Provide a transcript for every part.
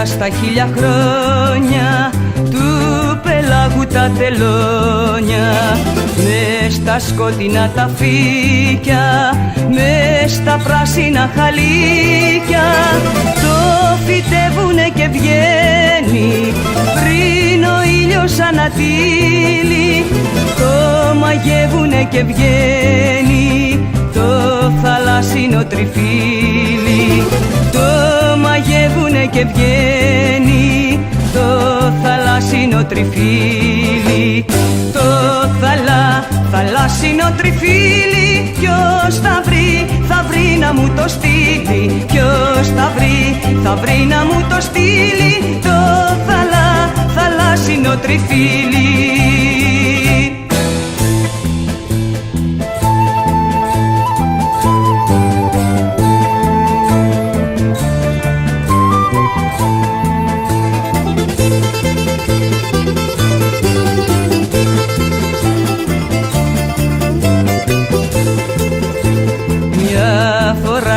στα 1000 χρόνια του πελάγου τα τελώνια, μες στα σκοτεινά τα φύκια, μες στα πράσινα χαλίκια, το φυτεύουνε και βγαίνει πριν ο ήλιος ανατείλει, το μαγεύουνε και βγαίνει το θαλάσσινο τριφύλι, το μαγεύουνε και βγαίνει το θαλάσσινο τριφύλι, το θαλάσσινο τριφύλι. Ποιος θα βρει να μου το στείλει, ποιος θα βρει να μου το στείλει το θαλάσσινο τριφύλι.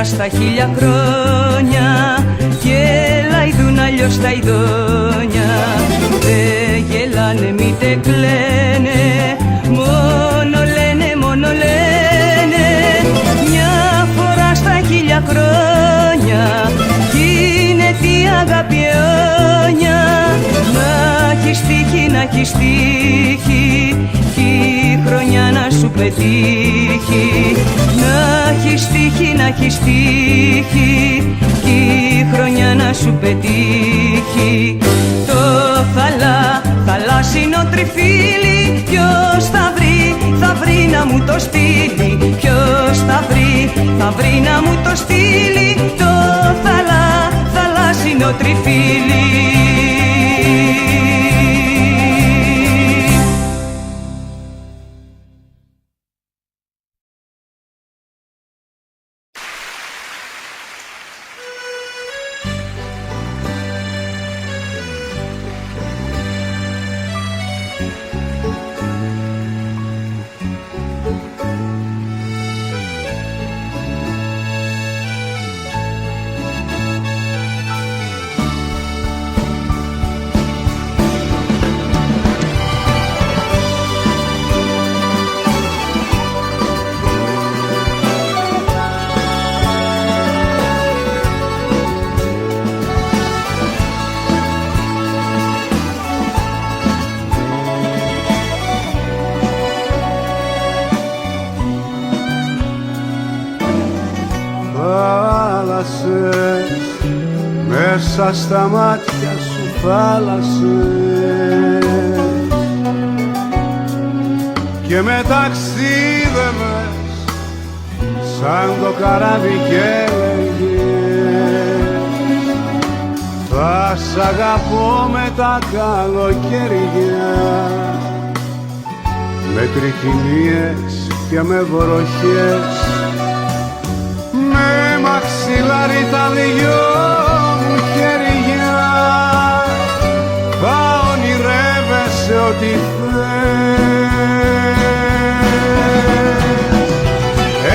Στα 1000 χρόνια γελάιδουν αλλιώς τα ειδόνια, δε γελάνε μήτε κλαίνε, μόνο λένε. Μια φορά στα 1000 χρόνια γίνεται η αγάπη αιώνια, να έχεις τύχει, να έχεις τύχει κι η χρονιά να σου πετύχει, να έχεις τύχει, να έχεις τύχει κι η χρονιά να σου πετύχει το θαλάσσινο τριφύλι. Ποιος θα βρει να μου το στείλει, ποιος θα βρει να μου το στείλει το θαλάσσινο τριφύλι. Μέσα στα μάτια σου θάλασσες και με ταξίδευες σαν το καράβι και έλεγες θα σ' αγαπώ με τα καλοκαίρια, με τρικυμίες και με βροχές, με μαξιλάρι τα δυο μου χέρια, θα ονειρεύεσαι ό,τι θες.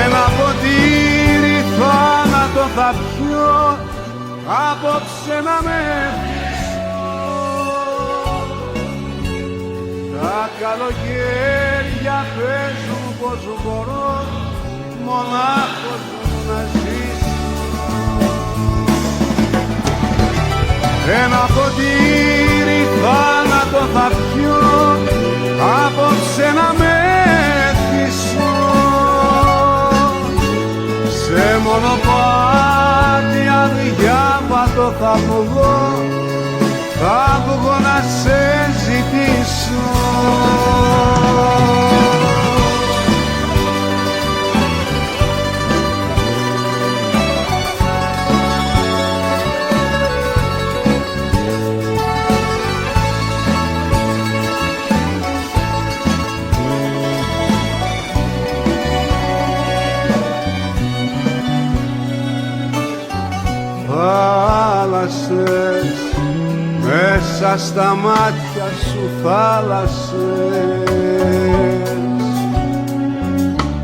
Ένα ποτήρι θάνατο θα πιω απόψε να με ευχηθώ. Τα καλοκαίρια παίζουν πως μπορώ μονάχος να ζήσω. Ένα ποτήρι θάνατο θα πιω απόψε να με ευχηθώ. Σε μονοπάτι αδιάβατο θα βγω να σε ζητήσω. Θάλασσες, μέσα στα μάτια σου θάλασσες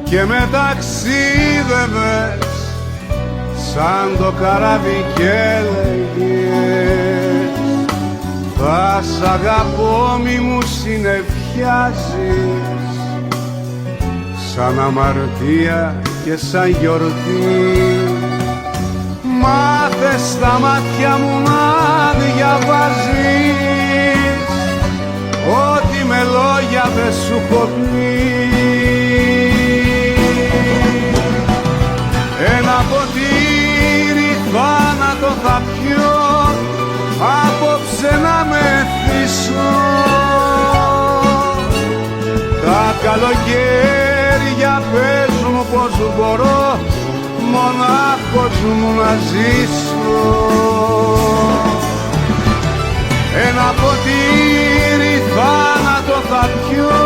και με ταξίδευες σαν το καράβι και έλεγες θα σ' αγαπώ μη μου συνεφιάζεις, σαν αμαρτία και σαν γιορτή. Μάθε στα μάτια μου να διαβάζεις ό,τι με λόγια δεν σου έχω πει. Ένα ποτήρι θάνατο θα πιω απόψε να μεθύσω. Τα καλοκαίρια πες μου πως μπορώ μονάχος μου να ζήσω. Ένα ποτήρι θάνατο θα πιω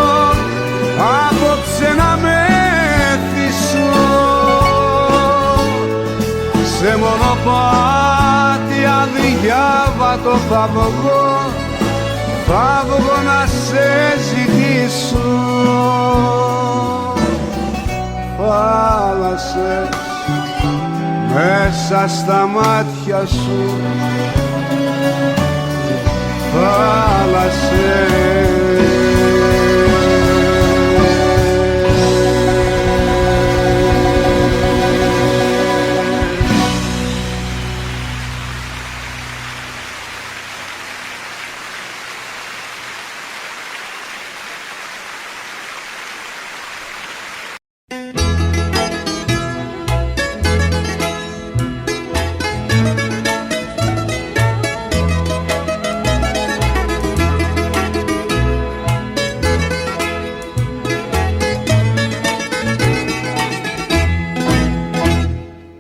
απόψε να μεθύσω. Σε μονοπάτι αδιάβατο θα βγω να σε ζητήσω. Θάλασσες μέσα στα μάτια σου, θάλασσες.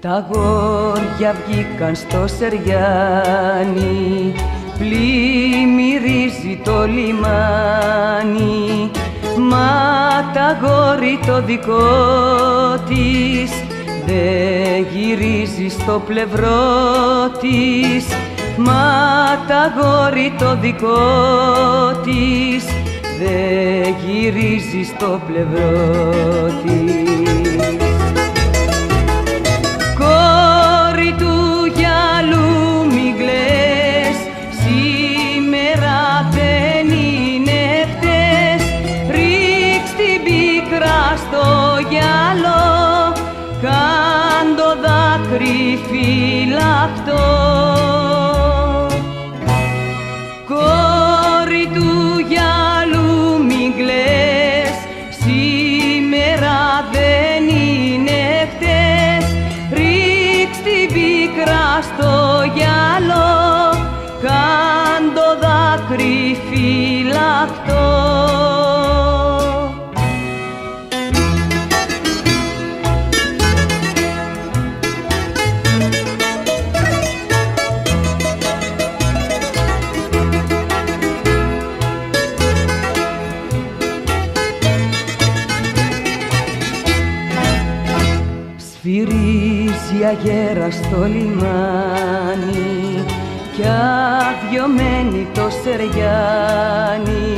Τα αγόρια βγήκαν στο Σεριάνι, πλημμυρίζει το λιμάνι. Μα τ' αγόρι το δικό της δεν γυρίζει στο πλευρό της. Μα τ' αγόρι το δικό της δεν γυρίζει στο πλευρό της. Φυλακτό. Κόρη του γυαλού μην κλαις, σήμερα δεν είναι χτες. Ρίξ' την πίκρα στο γυαλό, κάν το δάκρυ φυλακτό. Σφυρίζει αγέρα στο λιμάνι κι αδειωμένη το Σεριάνι.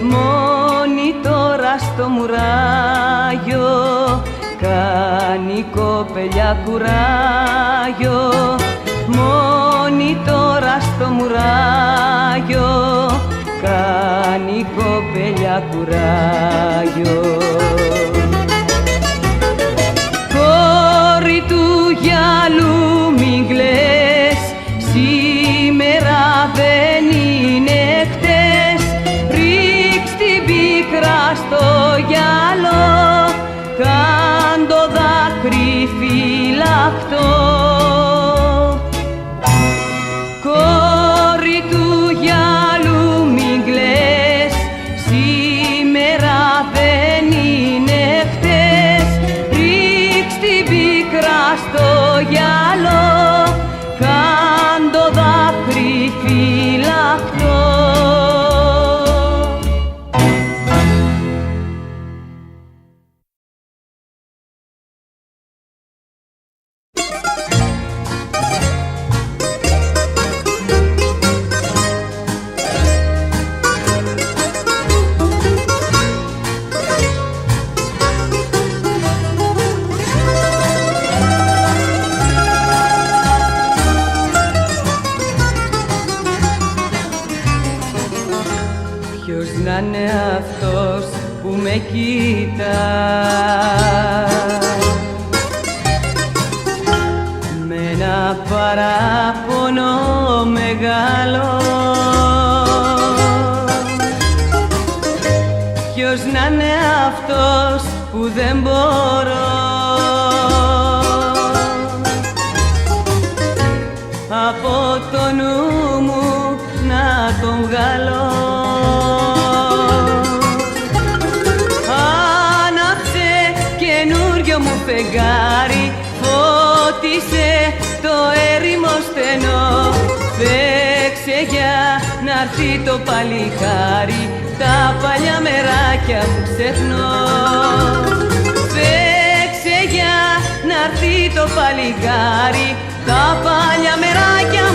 Μόνη τώρα στο μουράγιο κάνει κοπελιά κουράγιο. Μόνη τώρα στο μουράγιο κάνει κοπελιά κουράγιο. Κόρη του γυαλού μην κλαις, σήμερα δεν είναι χτες. Ρίξ' την πίκρα στο γυαλό, κάν το δάκρυ φυλακτό. Κόρη του γυαλού μην κλαις, σήμερα δεν είναι να είναι αυτός που με κοίτα με ένα παράπονο μεγάλο. Ποιος να είναι αυτός που δεν μπορώ από το νου μου να τον βγάλω. Άναψε καινούριο μου φεγγάρι, φώτισε το έρημο στενό. Παίξε για να'ρθεί το παλιχάρι, τα παλιά μεράκια που ξεχνώ. Παίξε για να'ρθεί το παλιχάρι, τα παλιά μεράκια